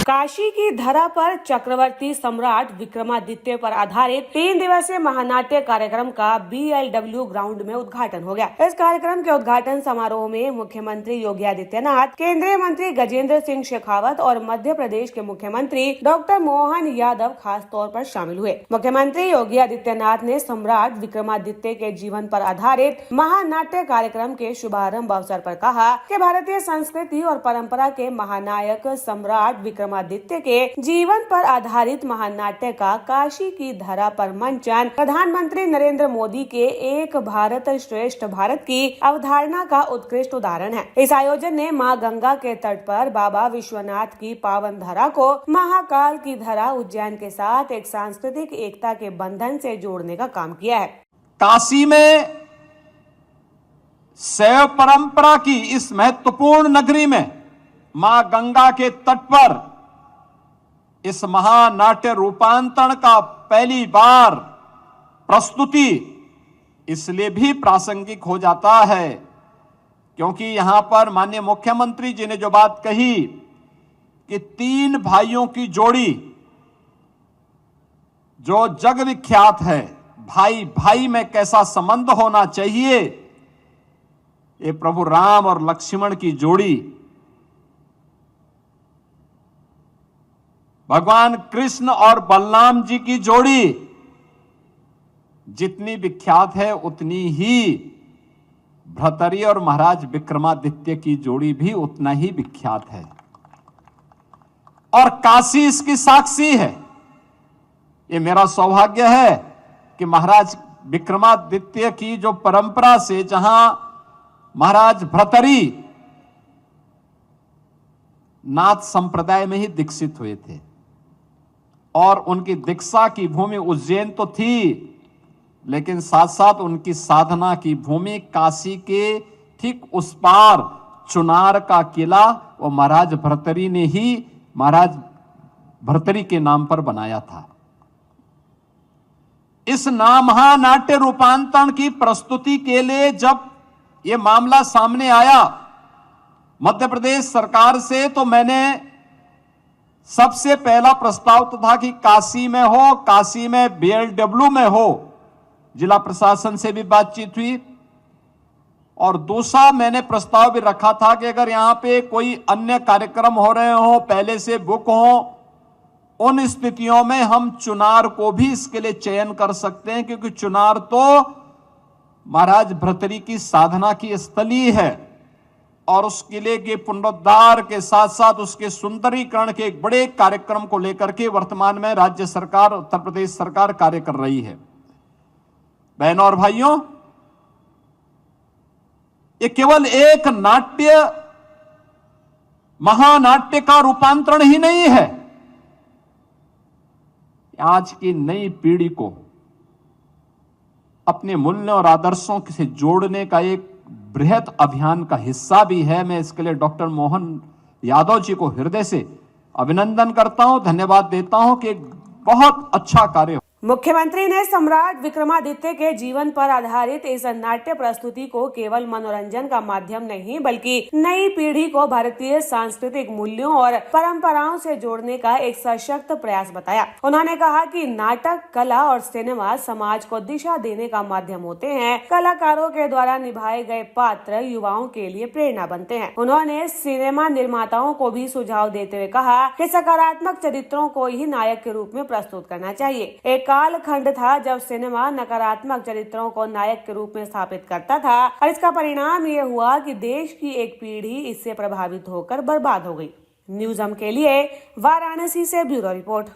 काशी की धरा पर चक्रवर्ती सम्राट विक्रमादित्य पर आधारित 3 दिवसीय महानाट्य कार्यक्रम का BLW ग्राउंड में उद्घाटन हो गया। इस कार्यक्रम के उद्घाटन समारोह में मुख्यमंत्री योगी आदित्यनाथ, केंद्रीय मंत्री गजेंद्र सिंह शेखावत और मध्य प्रदेश के मुख्यमंत्री डॉक्टर मोहन यादव खास तौर पर शामिल हुए। मुख्यमंत्री योगी आदित्यनाथ ने सम्राट विक्रमादित्य के जीवन पर आधारित महानाट्य कार्यक्रम के शुभारंभ अवसर पर कहा कि भारतीय संस्कृति और परंपरा के महानायक सम्राट विक्रमादित्य के जीवन पर आधारित महानाट्य का काशी की धरा पर मंचन प्रधानमंत्री नरेंद्र मोदी के एक भारत श्रेष्ठ भारत की अवधारणा का उत्कृष्ट उदाहरण है। इस आयोजन ने मां गंगा के तट पर बाबा विश्वनाथ की पावन धरा को महाकाल की धरा उज्जैन के साथ एक सांस्कृतिक एकता के बंधन से जोड़ने का काम किया है। काशी में शैव परंपरा की इस महत्वपूर्ण नगरी में मां गंगा के तट पर इस महानाट्य रूपांतरण का पहली बार प्रस्तुति इसलिए भी प्रासंगिक हो जाता है क्योंकि यहां पर माननीय मुख्यमंत्री जी ने जो बात कही कि 3 भाइयों की जोड़ी जो जग विख्यात है, भाई भाई में कैसा संबंध होना चाहिए, ये प्रभु राम और लक्ष्मण की जोड़ी, भगवान कृष्ण और बलराम जी की जोड़ी जितनी विख्यात है उतनी ही भ्रतरी और महाराज विक्रमादित्य की जोड़ी भी उतना ही विख्यात है और काशी इसकी साक्षी है। ये मेरा सौभाग्य है कि महाराज विक्रमादित्य की जो परंपरा से जहां महाराज भ्रतरी नाथ संप्रदाय में ही दीक्षित हुए थे और उनकी दीक्षा की भूमि उज्जैन तो थी, लेकिन साथ साथ उनकी साधना की भूमि काशी के ठीक उस पार चुनार का किला वो महाराज भर्तरी ने ही महाराज भर्तरी के नाम पर बनाया था। इस महानाट्य रूपांतरण की प्रस्तुति के लिए जब ये मामला सामने आया मध्य प्रदेश सरकार से, तो मैंने सबसे पहला प्रस्ताव तो था कि काशी में हो, काशी में BLW में हो। जिला प्रशासन से भी बातचीत हुई और दूसरा मैंने प्रस्ताव भी रखा था कि अगर यहां पे कोई अन्य कार्यक्रम हो रहे हो, पहले से बुक हो, उन स्थितियों में हम चुनार को भी इसके लिए चयन कर सकते हैं क्योंकि चुनार तो महाराज भर्तरी की साधना की स्थली है और उस किले के पुनरुद्धार के साथ साथ उसके सुंदरीकरण के एक बड़े कार्यक्रम को लेकर के वर्तमान में राज्य सरकार, उत्तर प्रदेश सरकार कार्य कर रही है। बहनों और भाइयों, ये केवल एक नाट्य महानाट्य का रूपांतरण ही नहीं है, आज की नई पीढ़ी को अपने मूल्यों और आदर्शों से जोड़ने का एक बृहद अभियान का हिस्सा भी है। मैं इसके लिए डॉक्टर मोहन यादव जी को हृदय से अभिनंदन करता हूं, धन्यवाद देता हूं कि एक बहुत अच्छा कार्य। मुख्यमंत्री ने सम्राट विक्रमादित्य के जीवन पर आधारित इस नाट्य प्रस्तुति को केवल मनोरंजन का माध्यम नहीं बल्कि नई पीढ़ी को भारतीय सांस्कृतिक मूल्यों और परंपराओं से जोड़ने का एक सशक्त प्रयास बताया। उन्होंने कहा कि नाटक, कला और सिनेमा समाज को दिशा देने का माध्यम होते हैं। कलाकारों के द्वारा निभाए गए पात्र युवाओं के लिए प्रेरणा बनते हैं। उन्होंने सिनेमा निर्माताओं को भी सुझाव देते हुए कहा कि सकारात्मक चरित्रों को ही नायक के रूप में प्रस्तुत करना चाहिए। एक कालखंड था जब सिनेमा नकारात्मक चरित्रों को नायक के रूप में स्थापित करता था और इसका परिणाम ये हुआ कि देश की एक पीढ़ी इससे प्रभावित होकर बर्बाद हो गई। न्यूज़ हम के लिए वाराणसी से ब्यूरो रिपोर्ट।